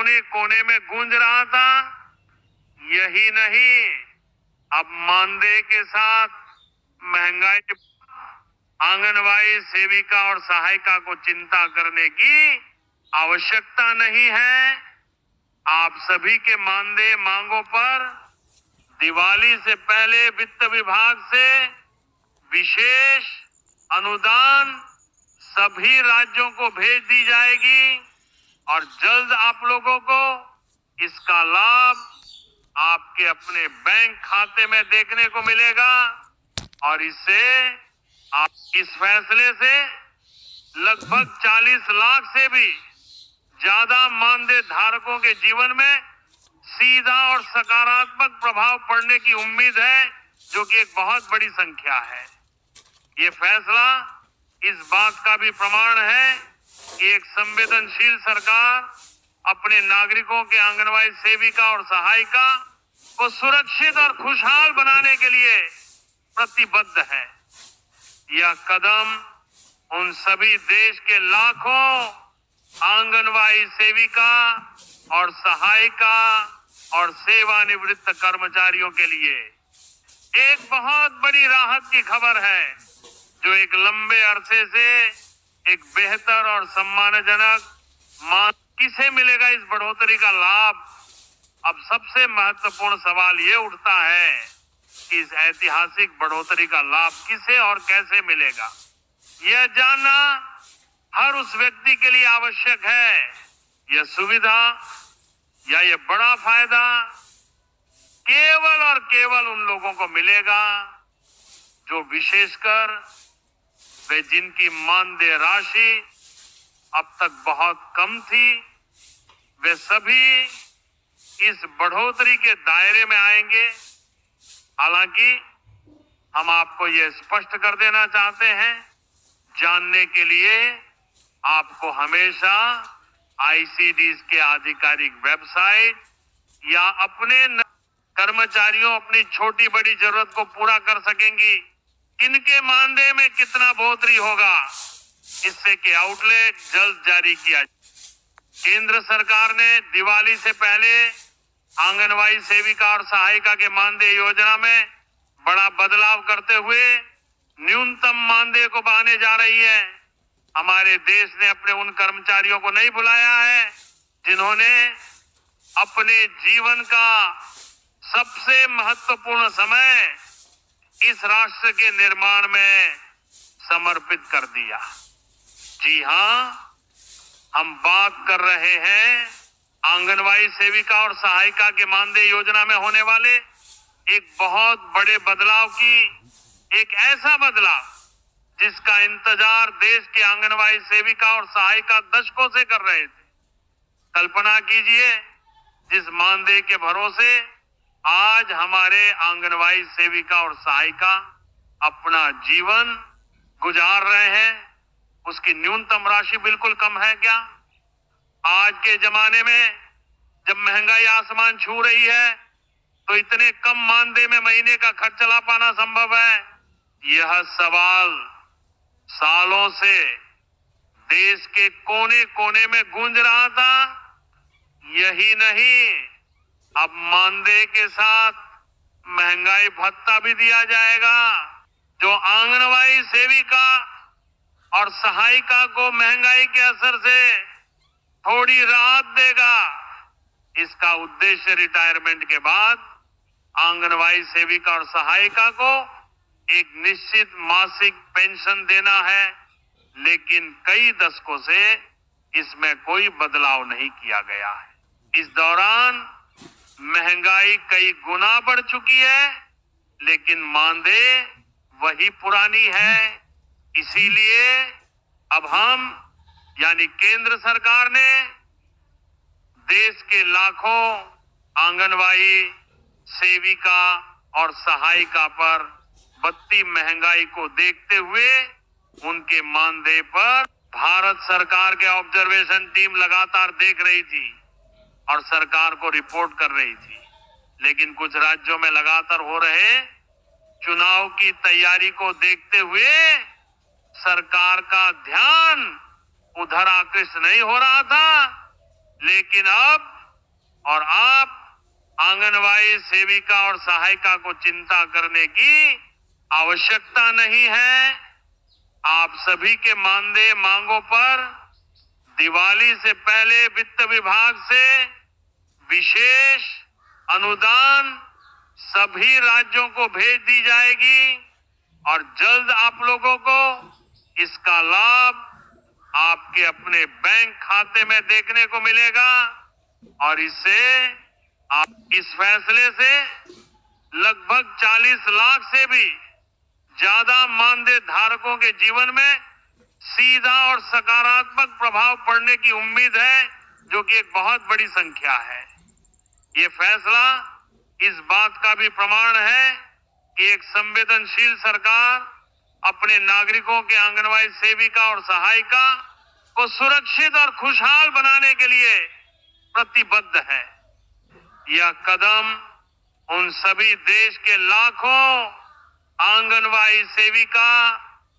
कोने कोने में गूंज रहा था। यही नहीं, अब मानदेय के साथ महंगाई, आंगनवाड़ी सेविका और सहायिका को चिंता करने की आवश्यकता नहीं है। आप सभी के मानदेय मांगों पर दिवाली से पहले वित्त विभाग से विशेष अनुदान सभी राज्यों को भेज दी जाएगी और जल्द आप लोगों को इसका लाभ आपके अपने बैंक खाते में देखने को मिलेगा। और इससे आप इस फैसले से लगभग 40 लाख से भी ज्यादा मानदेय धारकों के जीवन में सीधा और सकारात्मक प्रभाव पड़ने की उम्मीद है, जो कि एक बहुत बड़ी संख्या है। ये फैसला इस बात का भी प्रमाण है कि एक संवेदनशील सरकार अपने नागरिकों के आंगनवाड़ी सेविका और सहायिका को सुरक्षित और खुशहाल बनाने के लिए प्रतिबद्ध है। यह कदम उन सभी देश के लाखों आंगनवाड़ी सेविका और सहायिका और सेवानिवृत्त कर्मचारियों के लिए एक बहुत बड़ी राहत की खबर है, जो एक लंबे अरसे से एक बेहतर और सम्मानजनक किसे मिलेगा इस बढ़ोतरी का लाभ। अब सबसे महत्वपूर्ण सवाल ये उठता है कि इस ऐतिहासिक बढ़ोतरी का लाभ किसे और कैसे मिलेगा। यह जानना हर उस व्यक्ति के लिए आवश्यक है। यह सुविधा या यह बड़ा फायदा केवल और केवल उन लोगों को मिलेगा जो विशेषकर वे जिनकी मानदेय राशि अब तक बहुत कम थी, वे सभी इस बढ़ोतरी के दायरे में आएंगे। हालांकि हम आपको ये स्पष्ट कर देना चाहते हैं, जानने के लिए आपको हमेशा आईसीडीएस के आधिकारिक वेबसाइट या अपने कर्मचारियों अपनी छोटी बड़ी जरूरत को पूरा कर सकेंगी, किनके मानदेय में कितना बढ़ोतरी होगा, इससे के आउटलेट जल्द जारी किया। केंद्र सरकार ने दिवाली से पहले आंगनवाड़ी सेविका और सहायिका के मानदेय योजना में बड़ा बदलाव करते हुए न्यूनतम मानदेय को बढ़ाने जा रही है। हमारे देश ने अपने उन कर्मचारियों को नहीं भुलाया है जिन्होंने अपने जीवन का सबसे महत्वपूर्ण समय इस राष्ट्र के निर्माण में समर्पित कर दिया। जी हाँ, हम बात कर रहे हैं आंगनवाड़ी सेविका और सहायिका के मानदेय योजना में होने वाले एक बहुत बड़े बदलाव की। एक ऐसा बदलाव जिसका इंतजार देश के आंगनवाड़ी सेविका और सहायिका दशकों से कर रहे थे। कल्पना कीजिए, जिस मानदेय के भरोसे आज हमारे आंगनवाड़ी सेविका और सहायिका अपना जीवन गुजार रहे हैं, उसकी न्यूनतम राशि बिल्कुल कम है क्या? आज के जमाने में जब महंगाई आसमान छू रही है, तो इतने कम मानदेय में महीने का खर्च चला पाना संभव है? यह सवाल सालों से देश के कोने कोने में गूंज रहा था। यही नहीं, अब मानदेय के साथ महंगाई भत्ता भी दिया जाएगा, जो आंगनवाड़ी सेविका और सहायिका को महंगाई के असर से थोड़ी राहत देगा। इसका उद्देश्य रिटायरमेंट के बाद आंगनवाड़ी सेविका और सहायिका को एक निश्चित मासिक पेंशन देना है, लेकिन कई दशकों से इसमें कोई बदलाव नहीं किया गया है। इस दौरान महंगाई कई गुना बढ़ चुकी है, लेकिन मानदेय वही पुरानी है। इसीलिए अब हम यानी केंद्र सरकार ने देश के लाखों आंगनवाड़ी सेविका और सहायिका पर बढ़ती महंगाई को देखते हुए उनके मानदेय पर भारत सरकार के ऑब्जर्वेशन टीम लगातार देख रही थी और सरकार को रिपोर्ट कर रही थी। लेकिन कुछ राज्यों में लगातार हो रहे चुनाव की तैयारी को देखते हुए सरकार का ध्यान उधर आकृष्ट नहीं हो रहा था। लेकिन अब और आप आंगनवाड़ी सेविका और सहायिका को चिंता करने की आवश्यकता नहीं है। आप सभी के मानदेय मांगों पर दिवाली से पहले वित्त विभाग से विशेष अनुदान सभी राज्यों को भेज दी जाएगी और जल्द आप लोगों को इसका लाभ आपके अपने बैंक खाते में देखने को मिलेगा और इससे आप इस फैसले से लगभग 40 लाख से भी ज्यादा मानदेय धारकों के जीवन में सीधा और सकारात्मक प्रभाव पड़ने की उम्मीद है, जो कि एक बहुत बड़ी संख्या है। ये फैसला इस बात का भी प्रमाण है कि एक संवेदनशील सरकार अपने नागरिकों के आंगनवाड़ी सेविका और सहायिका को सुरक्षित और खुशहाल बनाने के लिए प्रतिबद्ध है। यह कदम उन सभी देश के लाखों आंगनवाड़ी सेविका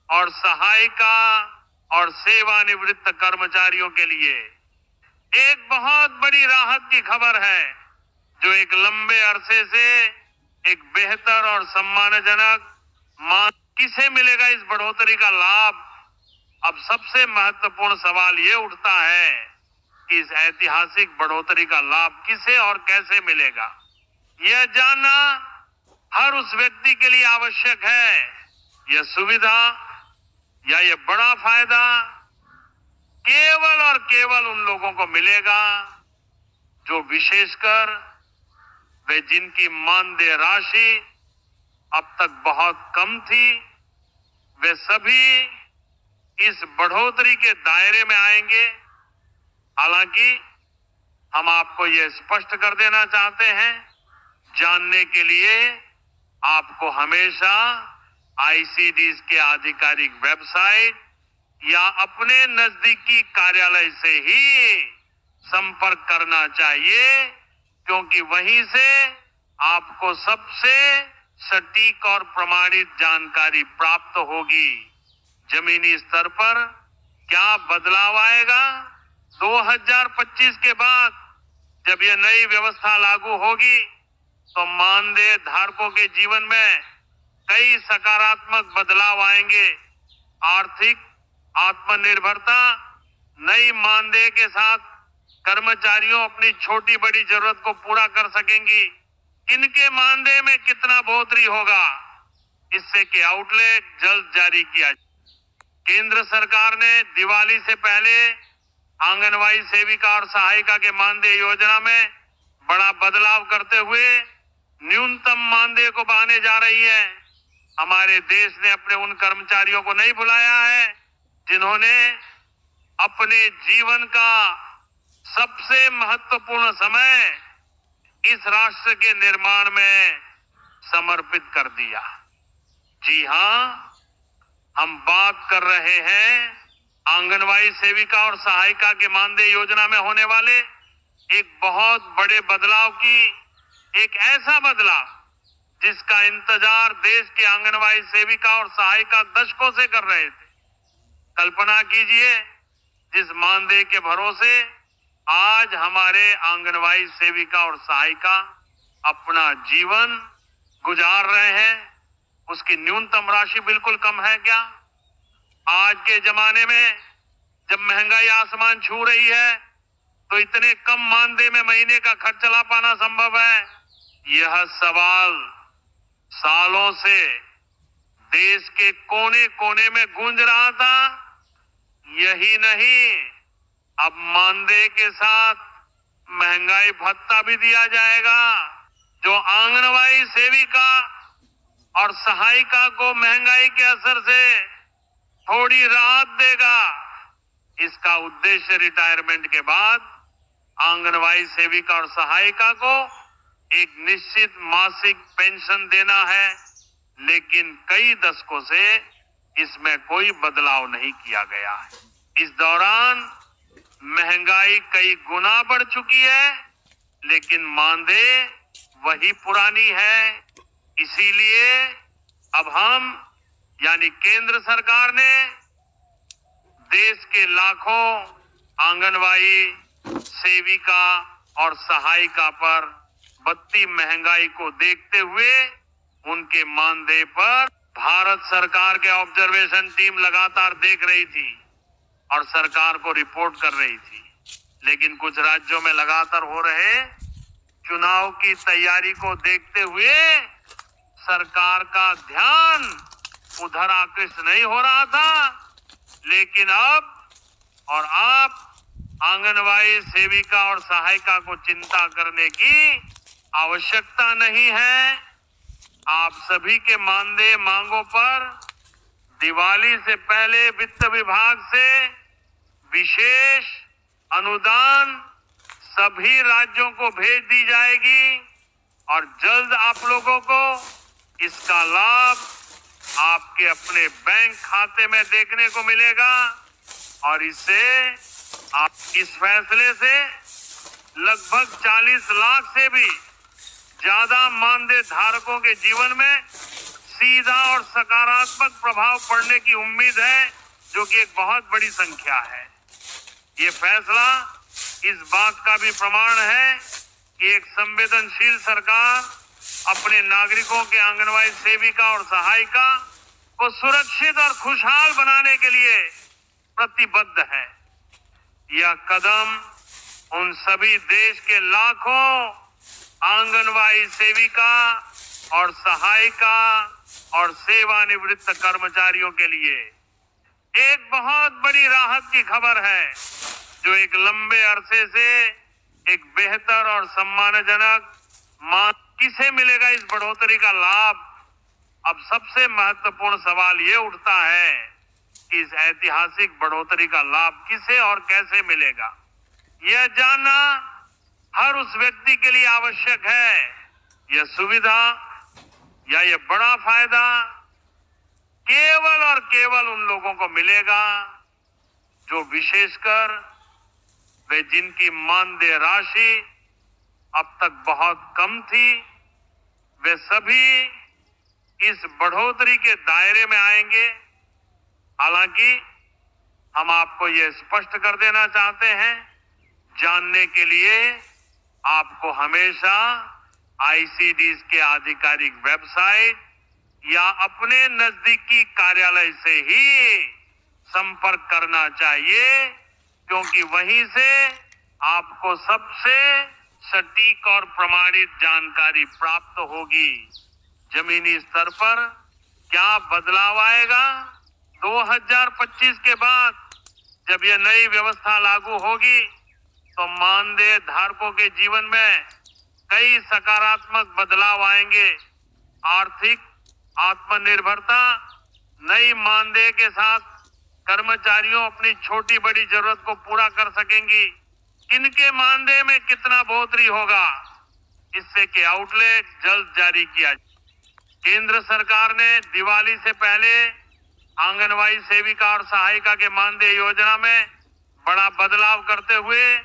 और सहायिका और सेवानिवृत्त कर्मचारियों के लिए एक बहुत बड़ी राहत की खबर है, जो एक लंबे अरसे से एक बेहतर और सम्मानजनक किसे मिलेगा इस बढ़ोतरी का लाभ। अब सबसे महत्वपूर्ण सवाल ये उठता है कि इस ऐतिहासिक बढ़ोतरी का लाभ किसे और कैसे मिलेगा। यह जानना हर उस व्यक्ति के लिए आवश्यक है। यह सुविधा या ये बड़ा फायदा केवल और केवल उन लोगों को मिलेगा जो विशेषकर वे जिनकी मानदेय राशि अब तक बहुत कम थी, वे सभी इस बढ़ोतरी के दायरे में आएंगे। हालांकि हम आपको ये स्पष्ट कर देना चाहते हैं, जानने के लिए आपको हमेशा आईसीडीएस के आधिकारिक वेबसाइट या अपने नजदीकी कार्यालय से ही संपर्क करना चाहिए, क्योंकि वहीं से आपको सबसे सटीक और प्रमाणित जानकारी प्राप्त होगी। जमीनी स्तर पर क्या बदलाव आएगा 2025 के बाद, जब यह नई व्यवस्था लागू होगी तो मानदेय धारकों के जीवन में कई सकारात्मक बदलाव आएंगे। आर्थिक आत्मनिर्भरता, नई मानदेय के साथ कर्मचारियों अपनी छोटी बड़ी जरूरत को पूरा कर सकेंगी। इनके मानदेय में कितना बढ़ोतरी होगा, इससे के आउटलेट जल्द जारी किया। केंद्र सरकार ने दिवाली से पहले आंगनवाड़ी सेविका और सहायिका के मानदेय योजना में बड़ा बदलाव करते हुए न्यूनतम मानदेय को बढ़ाने जा रही है। हमारे देश ने अपने उन कर्मचारियों को नहीं भुलाया है जिन्होंने अपने जीवन का सबसे महत्वपूर्ण समय इस राष्ट्र के निर्माण में समर्पित कर दिया। जी हाँ, हम बात कर रहे हैं आंगनवाड़ी सेविका और सहायिका के मानदेय योजना में होने वाले एक बहुत बड़े बदलाव की। एक ऐसा बदलाव जिसका इंतजार देश के आंगनवाड़ी सेविका और सहायिका दशकों से कर रहे थे। कल्पना कीजिए, जिस मानदेय के भरोसे आज हमारे आंगनवाड़ी सेविका और सहायिका अपना जीवन गुजार रहे हैं, उसकी न्यूनतम राशि बिल्कुल कम है क्या? आज के जमाने में जब महंगाई आसमान छू रही है तो इतने कम मानदेय में महीने का खर्च चला पाना संभव है? यह सवाल सालों से देश के कोने कोने में गूंज रहा था। यही नहीं, अब मानदेय के साथ महंगाई भत्ता भी दिया जाएगा, जो आंगनवाड़ी सेविका और सहायिका को महंगाई के असर से थोड़ी राहत देगा। इसका उद्देश्य रिटायरमेंट के बाद आंगनवाड़ी सेविका और सहायिका को एक निश्चित मासिक पेंशन देना है, लेकिन कई दशकों से इसमें कोई बदलाव नहीं किया गया है। इस दौरान महंगाई कई गुना बढ़ चुकी है, लेकिन मानदेय वही पुरानी है। इसीलिए अब हम यानी केंद्र सरकार ने देश के लाखों आंगनवाड़ी सेविका और सहायिका पर बढ़ती महंगाई को देखते हुए उनके मानदेय पर भारत सरकार के ऑब्जर्वेशन टीम लगातार देख रही थी और सरकार को रिपोर्ट कर रही थी। लेकिन कुछ राज्यों में लगातार हो रहे चुनाव की तैयारी को देखते हुए सरकार का ध्यान उधर आकृष्ट नहीं हो रहा था। लेकिन अब और आप आंगनबाड़ी सेविका और सहायिका को चिंता करने की आवश्यकता नहीं है। आप सभी के मानदेय मांगों पर दिवाली से पहले वित्त विभाग से विशेष अनुदान सभी राज्यों को भेज दी जाएगी और जल्द आप लोगों को इसका लाभ आपके अपने बैंक खाते में देखने को मिलेगा। और इससे आप इस फैसले से लगभग 40 लाख से भी ज्यादा मानदेय धारकों के जीवन में सीधा और सकारात्मक प्रभाव पड़ने की उम्मीद है, जो कि एक बहुत बड़ी संख्या है। ये फैसला इस बात का भी प्रमाण है कि एक संवेदनशील सरकार अपने नागरिकों के आंगनबाड़ी सेविका और सहायिका को सुरक्षित और खुशहाल बनाने के लिए प्रतिबद्ध है। यह कदम उन सभी देश के लाखों आंगनबाड़ी सेविका और सहायिका और सेवानिवृत्त कर्मचारियों के लिए एक बहुत बड़ी राहत की खबर है, जो एक लंबे अरसे से एक बेहतर और सम्मानजनक किसे मिलेगा इस बढ़ोतरी का लाभ। अब सबसे महत्वपूर्ण सवाल ये उठता है कि इस ऐतिहासिक बढ़ोतरी का लाभ किसे और कैसे मिलेगा। यह जानना हर उस व्यक्ति के लिए आवश्यक है। यह सुविधा या यह बड़ा फायदा केवल और केवल उन लोगों को मिलेगा जो विशेषकर वे जिनकी मानदेय राशि अब तक बहुत कम थी, वे सभी इस बढ़ोतरी के दायरे में आएंगे। हालांकि हम आपको ये स्पष्ट कर देना चाहते हैं, जानने के लिए आपको हमेशा आईसीडीएस के आधिकारिक वेबसाइट या अपने नजदीकी कार्यालय से ही संपर्क करना चाहिए, क्योंकि वहीं से आपको सबसे सटीक और प्रमाणित जानकारी प्राप्त होगी। जमीनी स्तर पर क्या बदलाव आएगा 2025 के बाद, जब यह नई व्यवस्था लागू होगी तो मानदेय धारकों के जीवन में कई सकारात्मक बदलाव आएंगे। आर्थिक आत्मनिर्भरता, नई मानदेय के साथ कर्मचारियों अपनी छोटी बड़ी जरूरत को पूरा कर सकेंगी। इनके मानदेय में कितना बढ़ोतरी होगा, इससे के आउटलेट जल्द जारी किया। केंद्र सरकार ने दिवाली से पहले आंगनबाड़ी सेविका और सहायिका के मानदेय योजना में बड़ा बदलाव करते हुए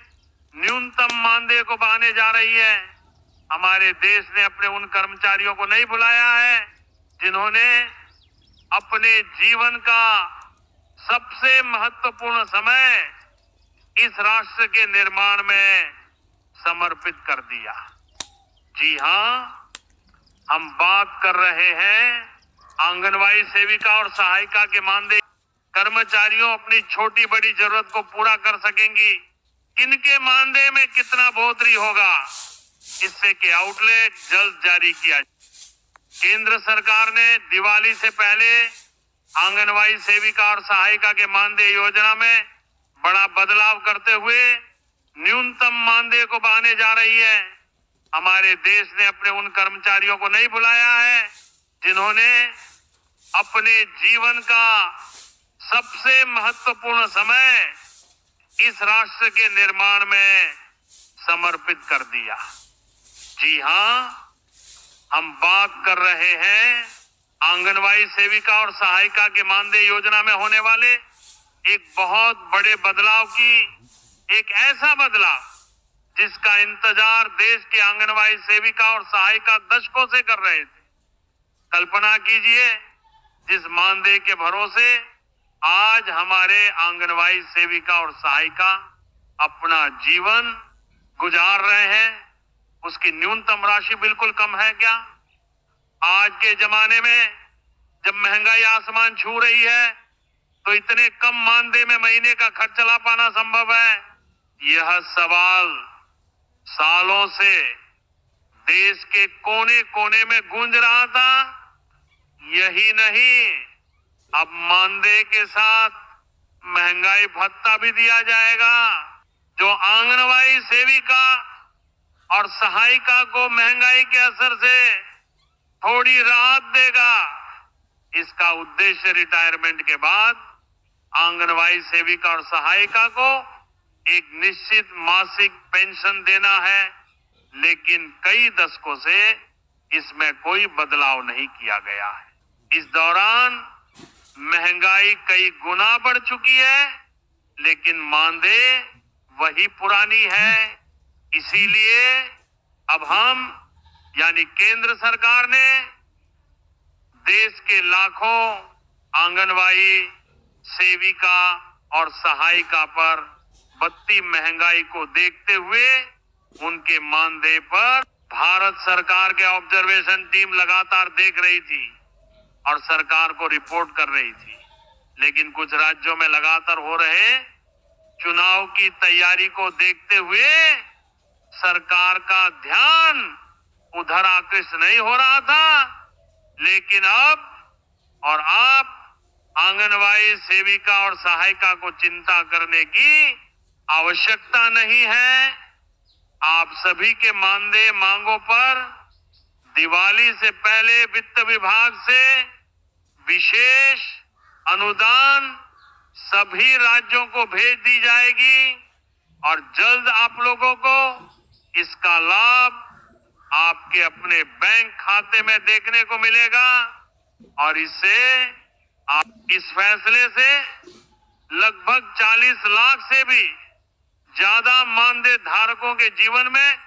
न्यूनतम मानदेय को बढ़ाने जा रही है। हमारे देश ने अपने उन कर्मचारियों को नहीं भुलाया है जिन्होंने अपने जीवन का सबसे महत्वपूर्ण समय इस राष्ट्र के निर्माण में समर्पित कर दिया। जी हाँ, हम बात कर रहे हैं आंगनबाड़ी सेविका और सहायिका के मानदेय। कर्मचारियों अपनी छोटी बड़ी जरूरत को पूरा कर सकेंगी। इनके मानदेय में कितना बढ़ोतरी होगा, इससे के आउटलेट जल्द जारी किया। केंद्र सरकार ने दिवाली से पहले आंगनबाड़ी सेविका और सहायिका के मानदेय योजना में बड़ा बदलाव करते हुए न्यूनतम मानदेय को बढ़ाने जा रही है। हमारे देश ने अपने उन कर्मचारियों को नहीं भुलाया है जिन्होंने अपने जीवन का सबसे महत्वपूर्ण समय इस राष्ट्र के निर्माण में समर्पित कर दिया। जी हाँ, हम बात कर रहे हैं आंगनबाड़ी सेविका और सहायिका के मानदेय योजना में होने वाले एक बहुत बड़े बदलाव की। एक ऐसा बदलाव जिसका इंतजार देश के आंगनबाड़ी सेविका और सहायिका दशकों से कर रहे थे। कल्पना कीजिए, जिस मानदेय के भरोसे आज हमारे आंगनबाड़ी सेविका और सहायिका अपना जीवन गुजार रहे हैं, उसकी न्यूनतम राशि बिल्कुल कम है क्या? आज के जमाने में जब महंगाई आसमान छू रही है तो इतने कम मानदेय में महीने का खर्च चला पाना संभव है? यह सवाल सालों से देश के कोने कोने में गूंज रहा था। यही नहीं, अब मानदेय के साथ महंगाई भत्ता भी दिया जाएगा, जो आंगनवाड़ी सेविका और सहायिका को महंगाई के असर से थोड़ी राहत देगा। इसका उद्देश्य रिटायरमेंट के बाद आंगनवाड़ी सेविका और सहायिका को एक निश्चित मासिक पेंशन देना है, लेकिन कई दशकों से इसमें कोई बदलाव नहीं किया गया है। इस दौरान महंगाई कई गुना बढ़ चुकी है, लेकिन मानदेय वही पुरानी है। इसीलिए अब हम यानी केंद्र सरकार ने देश के लाखों आंगनवाड़ी सेविका और सहायिका पर बढ़ती महंगाई को देखते हुए उनके मानदेय पर भारत सरकार के ऑब्जर्वेशन टीम लगातार देख रही थी और सरकार को रिपोर्ट कर रही थी। लेकिन कुछ राज्यों में लगातार हो रहे चुनाव की तैयारी को देखते हुए सरकार का ध्यान उधर आकृष्ट नहीं हो रहा था। लेकिन अब और आप आंगनवाड़ी सेविका और सहायिका को चिंता करने की आवश्यकता नहीं है। आप सभी के मानदेय मांगों पर दिवाली से पहले वित्त विभाग से विशेष अनुदान सभी राज्यों को भेज दी जाएगी और जल्द आप लोगों को इसका लाभ आपके अपने बैंक खाते में देखने को मिलेगा। और इससे आप इस फैसले से लगभग 40 लाख से भी ज्यादा मानदेय धारकों के जीवन में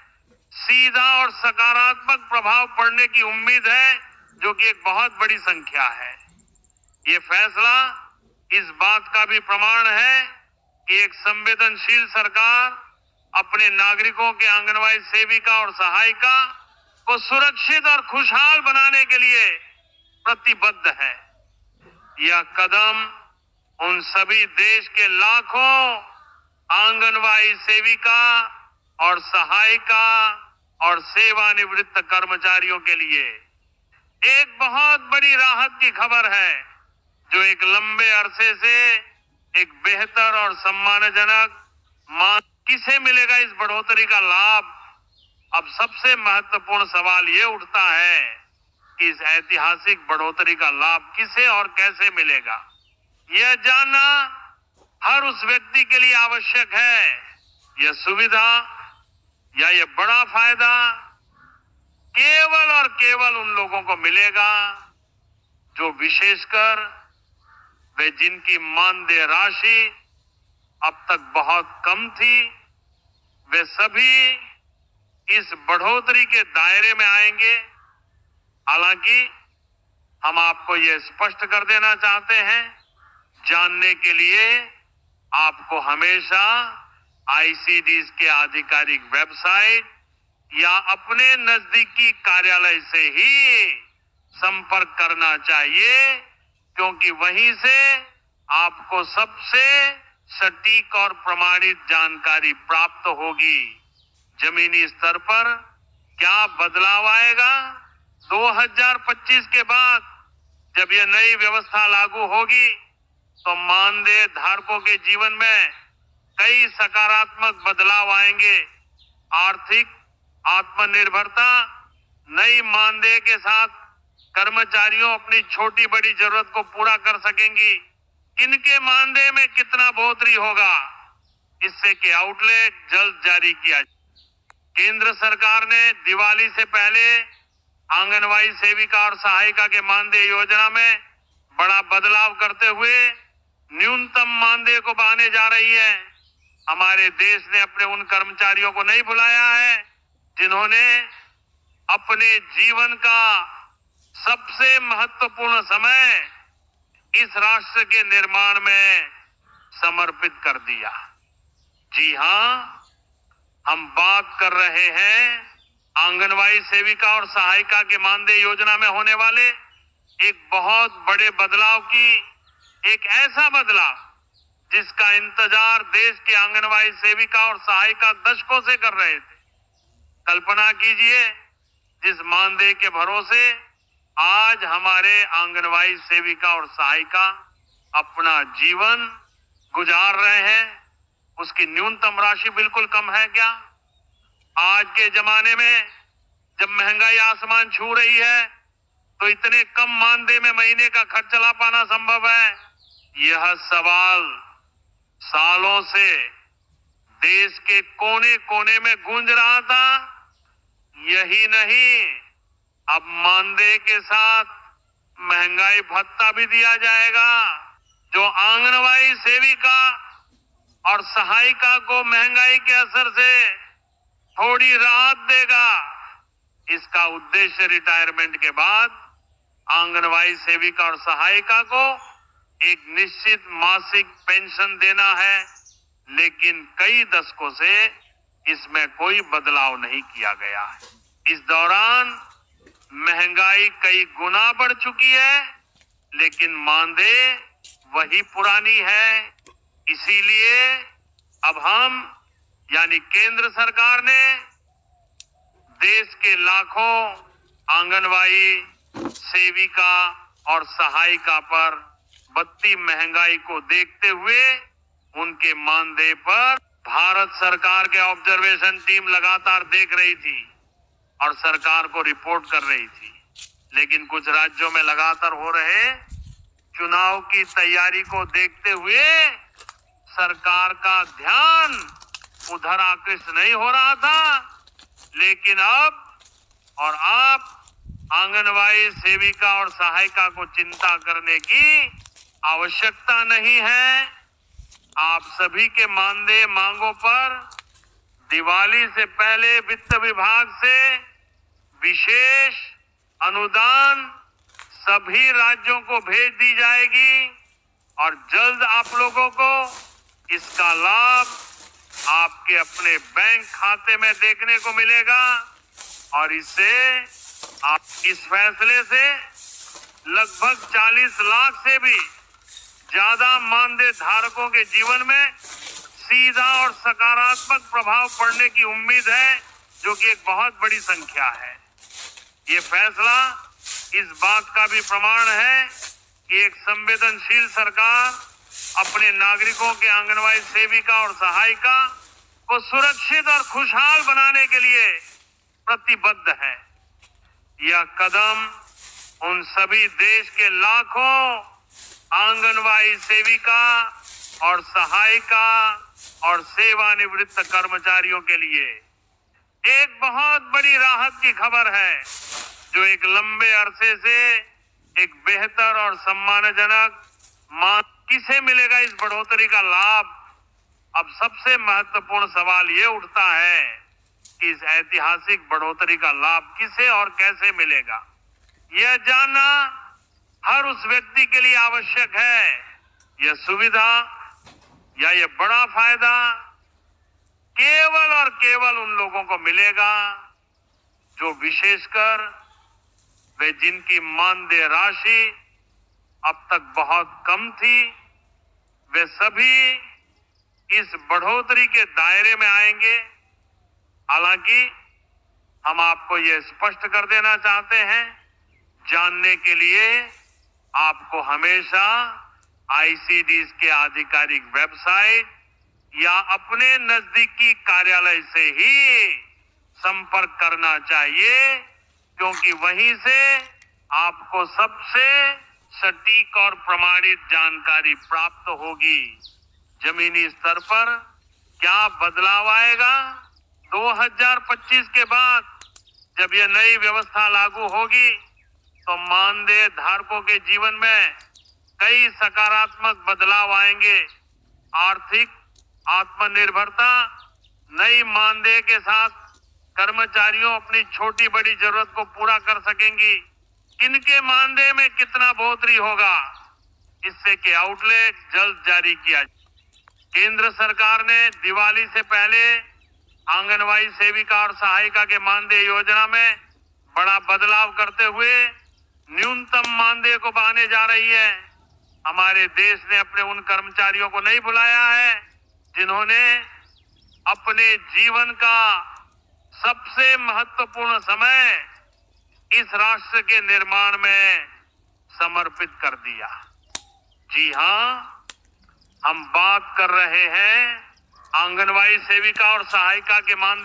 सीधा और सकारात्मक प्रभाव पड़ने की उम्मीद है, जो कि एक बहुत बड़ी संख्या है। ये फैसला इस बात का भी प्रमाण है कि एक संवेदनशील सरकार अपने नागरिकों के आंगनवाड़ी सेविका और सहायिका को सुरक्षित और खुशहाल बनाने के लिए प्रतिबद्ध है। यह कदम उन सभी देश के लाखों आंगनवाड़ी सेविका और सहायिका और सेवानिवृत्त कर्मचारियों के लिए एक बहुत बड़ी राहत की खबर है, जो एक लंबे अरसे से एक बेहतर और सम्मानजनक किसे मिलेगा इस बढ़ोतरी का लाभ? अब सबसे महत्वपूर्ण सवाल ये उठता है कि इस ऐतिहासिक बढ़ोतरी का लाभ किसे और कैसे मिलेगा। यह जानना हर उस व्यक्ति के लिए आवश्यक है। यह सुविधा या यह बड़ा फायदा केवल और केवल उन लोगों को मिलेगा जो विशेषकर वे जिनकी मानदेय राशि अब तक बहुत कम थी, वे सभी इस बढ़ोतरी के दायरे में आएंगे। हालांकि हम आपको ये स्पष्ट कर देना चाहते हैं, जानने के लिए आपको हमेशा आईसीडीएस के आधिकारिक वेबसाइट या अपने नजदीकी कार्यालय से ही संपर्क करना चाहिए, क्योंकि वहीं से आपको सबसे सटीक और प्रमाणित जानकारी प्राप्त होगी। जमीनी स्तर पर क्या बदलाव आएगा? 2025 के बाद जब यह नई व्यवस्था लागू होगी तो मानदेय धारकों के जीवन में कई सकारात्मक बदलाव आएंगे। आर्थिक आत्मनिर्भरता, नई मानदेय के साथ कर्मचारियों अपनी छोटी बड़ी जरूरत को पूरा कर सकेंगी। किनके मानदेय में कितना बढ़ोतरी होगा, इससे के आउटलेट जल्द जारी किया। केंद्र सरकार ने दिवाली से पहले आंगनवाड़ी सेविका और सहायिका के मानदेय योजना में बड़ा बदलाव करते हुए न्यूनतम मानदेय को बढ़ाने जा रही है। हमारे देश ने अपने उन कर्मचारियों को नहीं भुलाया है जिन्होंने अपने जीवन का सबसे महत्वपूर्ण समय इस राष्ट्र के निर्माण में समर्पित कर दिया। जी हाँ, हम बात कर रहे हैं आंगनवाड़ी सेविका और सहायिका के मानदेय योजना में होने वाले एक बहुत बड़े बदलाव की, एक ऐसा बदलाव जिसका इंतजार देश के आंगनवाड़ी सेविका और सहायिका दशकों से कर रहे थे। कल्पना कीजिए, जिस मानदेय के भरोसे आज हमारे आंगनवाड़ी सेविका और सहायिका अपना जीवन गुजार रहे हैं, उसकी न्यूनतम राशि बिल्कुल कम है क्या? आज के जमाने में जब महंगाई आसमान छू रही है, तो इतने कम मानदेय में महीने का खर्च चला पाना संभव है? यह सवाल सालों से देश के कोने कोने में गूंज रहा था। यही नहीं, अब मानदेय के साथ महंगाई भत्ता भी दिया जाएगा, जो आंगनवाड़ी सेविका और सहायिका को महंगाई के असर से थोड़ी राहत देगा। इसका उद्देश्य रिटायरमेंट के बाद आंगनवाड़ी सेविका और सहायिका को एक निश्चित मासिक पेंशन देना है, लेकिन कई दशकों से इसमें कोई बदलाव नहीं किया गया है। इस दौरान महंगाई कई गुना बढ़ चुकी है, लेकिन मानदेय वही पुरानी है। इसीलिए अब हम यानी केंद्र सरकार ने देश के लाखों आंगनवाड़ी सेविका और सहायिका पर बढ़ती महंगाई को देखते हुए उनके मानदेय पर भारत सरकार के ऑब्जर्वेशन टीम लगातार देख रही थी और सरकार को रिपोर्ट कर रही थी। लेकिन कुछ राज्यों में लगातार हो रहे चुनाव की तैयारी को देखते हुए सरकार का ध्यान उधर आकृष्ट नहीं हो रहा था। लेकिन अब और आप आंगनवाड़ी सेविका और सहायिका को चिंता करने की आवश्यकता नहीं है। आप सभी के मानदेय मांगों पर दिवाली से पहले वित्त विभाग से विशेष अनुदान सभी राज्यों को भेज दी जाएगी और जल्द आप लोगों को इसका लाभ आपके अपने बैंक खाते में देखने को मिलेगा। और इससे आप इस फैसले से लगभग 40 लाख से भी ज्यादा मानदेय धारकों के जीवन में सीधा और सकारात्मक प्रभाव पड़ने की उम्मीद है, जो कि एक बहुत बड़ी संख्या है। ये फैसला इस बात का भी प्रमाण है कि एक संवेदनशील सरकार अपने नागरिकों के आंगनवाड़ी सेविका और सहायिका को सुरक्षित और खुशहाल बनाने के लिए प्रतिबद्ध है। यह कदम उन सभी देश के लाखों आंगनवाड़ी सेविका और सहायिका और सेवानिवृत्त कर्मचारियों के लिए एक बहुत बड़ी राहत की खबर है, जो एक लंबे अरसे से एक बेहतर और सम्मानजनक किसे मिलेगा इस बढ़ोतरी का लाभ। अब सबसे महत्वपूर्ण सवाल ये उठता है कि इस ऐतिहासिक बढ़ोतरी का लाभ किसे और कैसे मिलेगा। यह जानना हर उस व्यक्ति के लिए आवश्यक है। यह सुविधा या ये बड़ा फायदा केवल और केवल उन लोगों को मिलेगा जो विशेषकर वे जिनकी मानदेय राशि अब तक बहुत कम थी, वे सभी इस बढ़ोतरी के दायरे में आएंगे। हालांकि हम आपको ये स्पष्ट कर देना चाहते हैं, जानने के लिए आपको हमेशा आईसीडीएस के आधिकारिक वेबसाइट या अपने नजदीकी कार्यालय से ही संपर्क करना चाहिए, क्योंकि वहीं से आपको सबसे सटीक और प्रमाणित जानकारी प्राप्त होगी। जमीनी स्तर पर क्या बदलाव आएगा? 2025 के बाद जब यह नई व्यवस्था लागू होगी, तो मानदेय धारकों के जीवन में कई सकारात्मक बदलाव आएंगे। आर्थिक आत्मनिर्भरता, नई मानदेय के साथ कर्मचारियों अपनी छोटी बड़ी जरूरत को पूरा कर सकेंगी। किनके मानदेय में कितना बढ़ोतरी होगा, इससे के आउटलेट जल्द जारी किया। केंद्र सरकार ने दिवाली से पहले आंगनवाड़ी सेविका और सहायिका के मानदेय योजना में बड़ा बदलाव करते हुए न्यूनतम मानदेय को बढ़ाने जा रही है। हमारे देश ने अपने उन कर्मचारियों को नहीं भुलाया है जिन्होंने अपने जीवन का सबसे महत्वपूर्ण समय इस राष्ट्र के निर्माण में समर्पित कर दिया। जी हाँ, हम बात कर रहे हैं आंगनवाड़ी सेविका और सहायिका के मानदेय